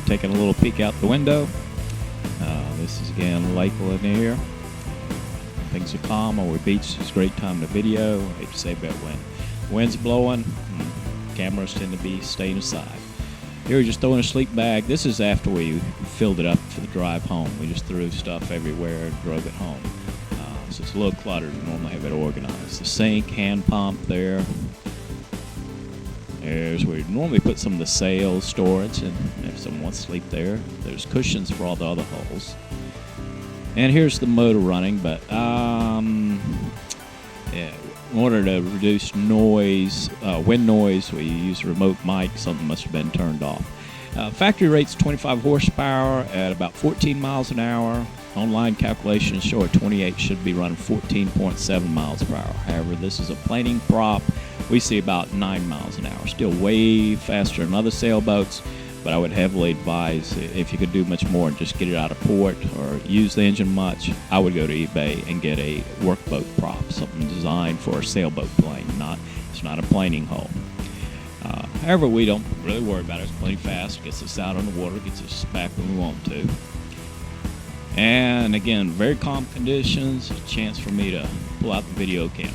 taking a little peek out the window. This is again Lake Lanier. Things are calm over beach. It's a great time to video. I hate to say about when wind's blowing, cameras tend to be staying aside. Here we're just throwing a sleep bag. This is after we filled it up for the drive home. We just threw stuff everywhere and drove it home. So it's a little cluttered. We normally have it organized. The sink, hand pump there. There's where we normally put some of the sail storage, and if someone wants to sleep there, there's cushions for all the other holes. And here's the motor running, but in order to reduce noise, wind noise, we use a remote mic. Something must have been turned off. Factory rate's 25 horsepower at about 14 miles an hour. Online calculations show a 28 should be running 14.7 miles per hour. However, this is a planing prop. We see about 9 miles an hour. Still way faster than other sailboats, but I would heavily advise if you could do much more and just get it out of port or use the engine much, I would go to eBay and get a workboat prop, something designed for a sailboat plane. It's not a planing hull. However, we don't really worry about it. It's plenty fast. Gets us out on the water, gets us back when we want to. And again, very calm conditions. A chance for me to pull out the video camera.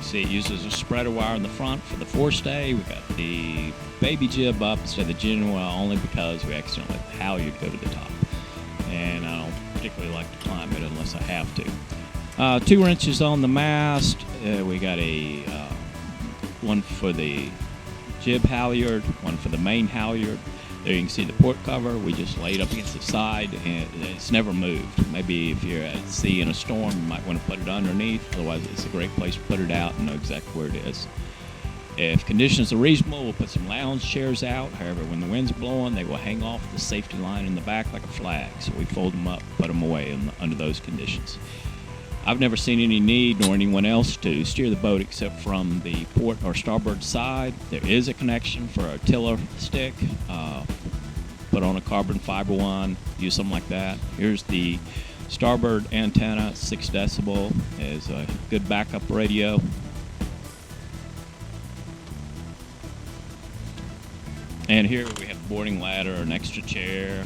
See, it uses a spreader wire in the front for the forestay. We got the baby jib up instead of the genuine only because we accidentally let the halyard go to the top. And I don't particularly like to climb it unless I have to. 2 wrenches on the mast. We got a one for the jib halyard, one for the main halyard. There you can see the port cover. We just laid up against the side, and it's never moved. Maybe if you're at sea in a storm, you might want to put it underneath. Otherwise, it's a great place to put it out and know exactly where it is. If conditions are reasonable, we'll put some lounge chairs out. However, when the wind's blowing, they will hang off the safety line in the back like a flag. So we fold them up, put them away under those conditions. I've never seen any need, nor anyone else, to steer the boat except from the port or starboard side. There is a connection for a tiller stick. Put on a carbon fiber one, use something like that. Here's the starboard antenna, 6 decibel. Is a good backup radio. And here we have a boarding ladder, an extra chair.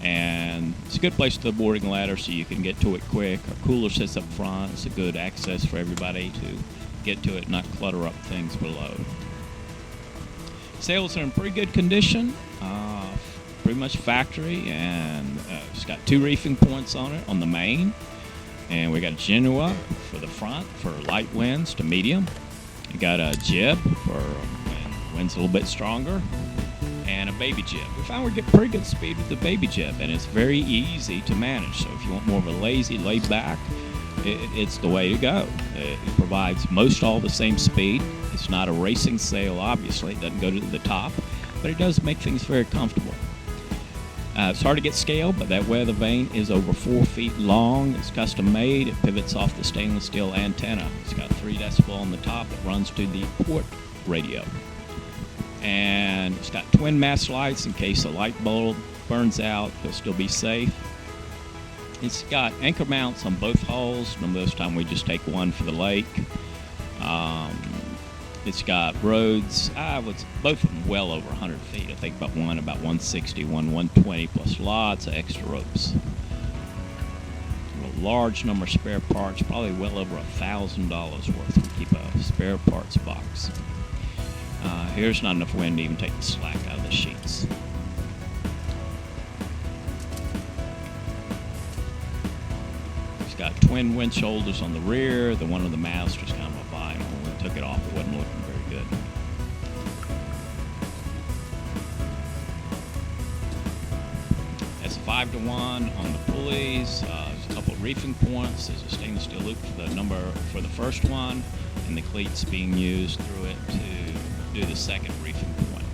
And it's a good place to the boarding ladder so you can get to it quick. Our cooler sits up front. It's a good access for everybody to get to it, not clutter up things below. Sails are in pretty good condition, pretty much factory, and it's got 2 reefing points on it on the main. And we got a Genoa for the front for light winds to medium. We got a jib for when wind's a little bit stronger. And a baby jib. We found we get pretty good speed with the baby jib, and it's very easy to manage. So if you want more of a lazy, laid back, it's the way to go. It provides most all the same speed. It's not a racing sail, obviously. It doesn't go to the top, but it does make things very comfortable. It's hard to get scale, but that weather vane is over 4 feet long. It's custom made. It pivots off the stainless steel antenna. It's got 3 decibel on the top. It runs to the port radio. And it's got twin mast lights in case a light bulb burns out. It'll still be safe. It's got anchor mounts on both hulls. Remember, this time we just take one for the lake. It's got roads. Both of them well over 100 feet. I think about 160, 120, plus lots of extra ropes. A large number of spare parts, probably well over $1,000 worth. We keep a spare parts box. Here's not enough wind to even take the slack out of the sheets. It's got twin winch holders on the rear. The one on the mast was kind of a vinyl. When we took it off, it wasn't looking very good. That's a 5-to-1 on the pulleys. There's a couple of reefing points. There's a stainless steel loop for the number for the first one, and the cleats being used through it to do the second reefing point.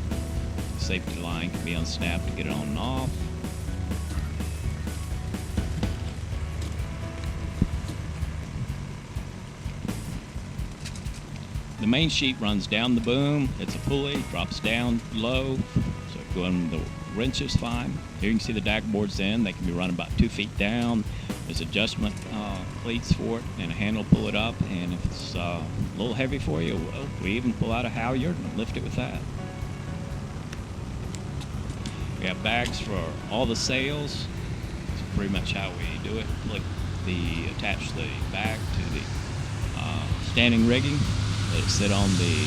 The safety line can be unsnapped to get it on and off. The main sheet runs down the boom. It's a pulley, drops down low, so going the wrench is fine. Here you can see the deck boards in. They can be running about 2 feet down. There's adjustment cleats for it and a handle to pull it up, and if it's a little heavy for you, well, we even pull out a halyard and lift it with that. We have bags for all the sails. That's pretty much how we do it. Attach the bag to the standing rigging, let it sit on the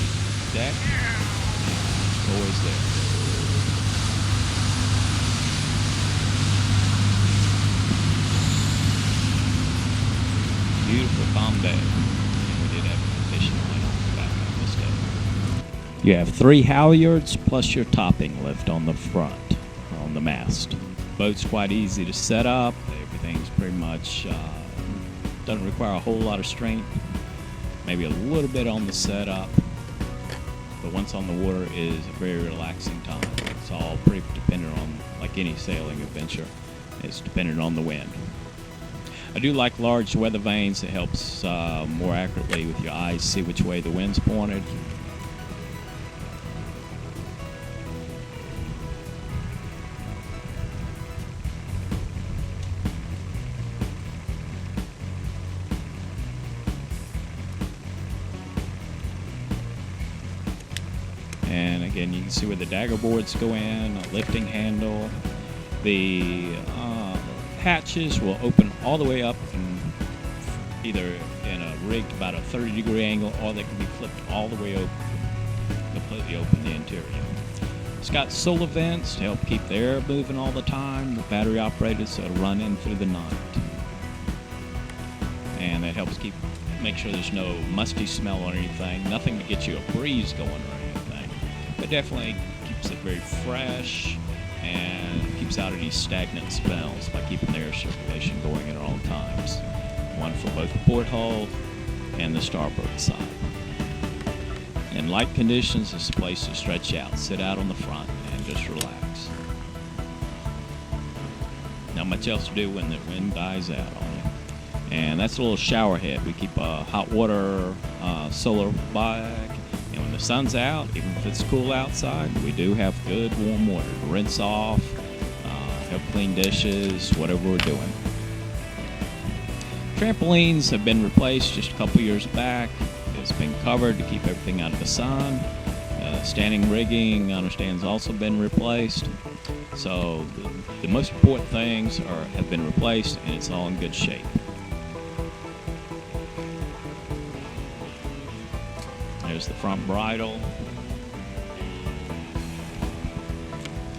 deck, it's always there. Beautiful calm day, and we did have a fishing line on the back on this day. You have 3 halyards plus your topping lift on the front, on the mast. Boat's quite easy to set up. Everything's pretty much doesn't require a whole lot of strength. Maybe a little bit on the setup, but once on the water is a very relaxing time. It's all pretty dependent on, like any sailing adventure, it's dependent on the wind. I do like large weather vanes. It helps more accurately with your eyes see which way the wind's pointed. And again, you can see where the dagger boards go in, a lifting handle. The hatches will open all the way up, and either in a rigged about a 30-degree angle, or they can be flipped all the way open, completely open the interior. It's got solar vents to help keep the air moving all the time. The battery operated, so it'll run in through the night, and that helps make sure there's no musty smell or anything. Nothing to get you a breeze going or anything, but definitely keeps it very fresh and keeps out any stagnant smells by keeping the air circulation going at all times. One for both the porthole and the starboard side. In light conditions, it's a place to stretch out, sit out on the front, and just relax. Not much else to do when the wind dies out on you. And that's a little shower head. We keep a hot water solar bag. And when the sun's out, even if it's cool outside, we do have good warm water to rinse off, help clean dishes, whatever we're doing. Trampolines have been replaced just a couple years back. It's been covered to keep everything out of the sun. Standing rigging, I understand, has also been replaced. So the most important things have been replaced, and it's all in good shape. There's the front bridle.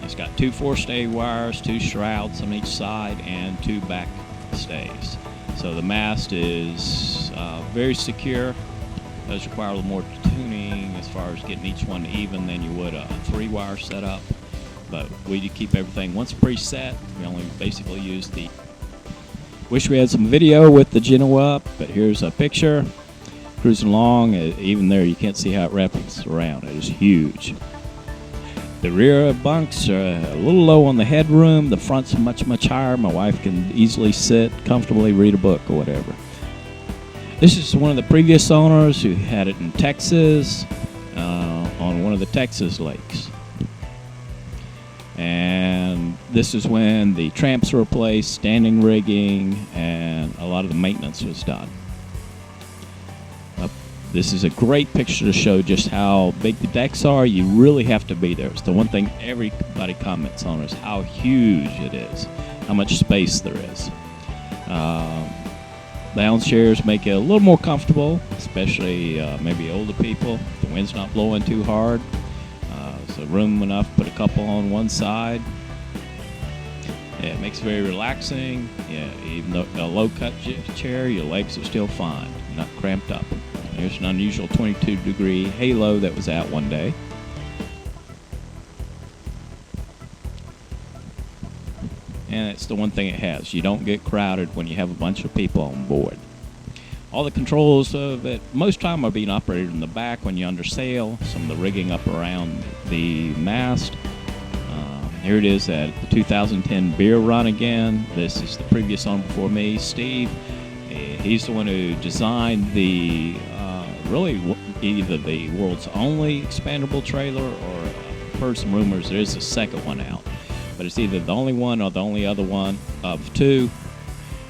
It's got 2 forestay wires, 2 shrouds on each side, and 2 back stays. So the mast is very secure. It does require a little more tuning as far as getting each one even than you would a 3-wire setup. But we keep everything once preset. We only basically use the. Wish we had some video with the Genoa up, but here's a picture. Cruising along, even there you can't see how it wraps around. It is huge. The rear bunks are a little low on the headroom. The front's much, much higher. My wife can easily sit comfortably, read a book or whatever. This is one of the previous owners who had it in Texas, on one of the Texas lakes. And this is when the tramps were replaced, standing rigging, and a lot of the maintenance was done. This is a great picture to show just how big the decks are. You really have to be there. It's the one thing everybody comments on is how huge it is, how much space there is. Lounge chairs make it a little more comfortable, especially maybe older people. The wind's not blowing too hard. So room enough to put a couple on one side. Yeah, it makes it very relaxing. Yeah, even though a low-cut chair, your legs are still fine, not cramped up. Here's an unusual 22-degree halo that was out one day. And it's the one thing it has. You don't get crowded when you have a bunch of people on board. All the controls of it, most time, are being operated in the back when you're under sail. Some of the rigging up around the mast. Here it is at the 2010 beer run again. This is the previous owner before me, Steve. He's the one who designed the really either the world's only expandable trailer, or I've heard some rumors there is a second one out, but it's either the only one or the only other one of 2.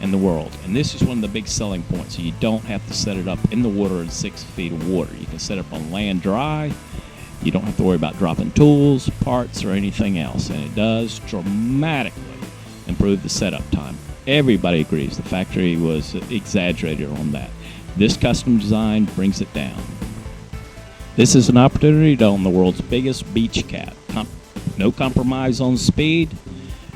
in the world. And this is one of the big selling points. So you don't have to set it up in the water in 6 feet of water. You can set it up on land dry. You don't have to worry about dropping tools, parts, or anything else. And it does dramatically improve the setup time. Everybody agrees. The factory was exaggerated on that. This custom design brings it down. This is an opportunity to own the world's biggest beach cat. No compromise on speed.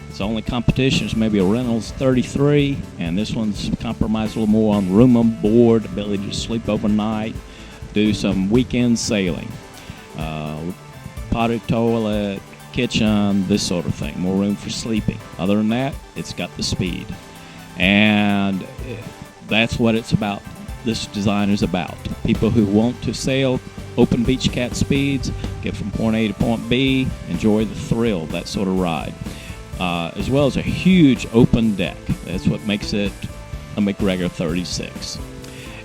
Its only competition is maybe a Reynolds 33, and this one's compromised a little more on room on board, ability to sleep overnight, do some weekend sailing, potty, toilet, kitchen, this sort of thing. More room for sleeping. Other than that, it's got the speed, and that's what it's about. This design is about people who want to sail open beach cat speeds, get from point A to point B, enjoy the thrill of that sort of ride, as well as a huge open deck. That's what makes it a MacGregor 36.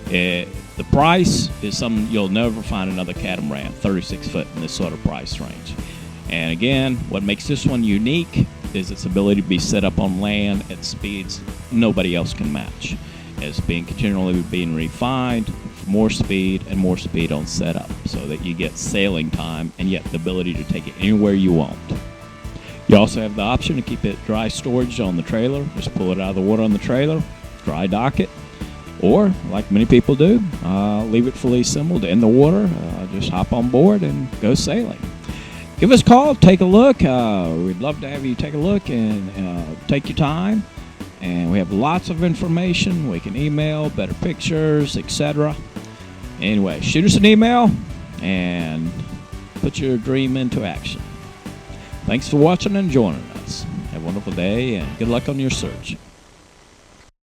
The price is something you'll never find another catamaran 36 foot in this sort of price range. And again, what makes this one unique is its ability to be set up on land at speeds nobody else can match. It's continually being refined for more speed and more speed on setup, so that you get sailing time and yet the ability to take it anywhere you want. You also have the option to keep it dry storage on the trailer. Just pull it out of the water on the trailer, dry dock it, or like many people do, leave it fully assembled in the water. Just hop on board and go sailing. Give us a call, take a look. We'd love to have you take a look and take your time. And we have lots of information. We can email, better pictures, etc. Anyway, shoot us an email and put your dream into action. Thanks for watching and joining us. Have a wonderful day and good luck on your search.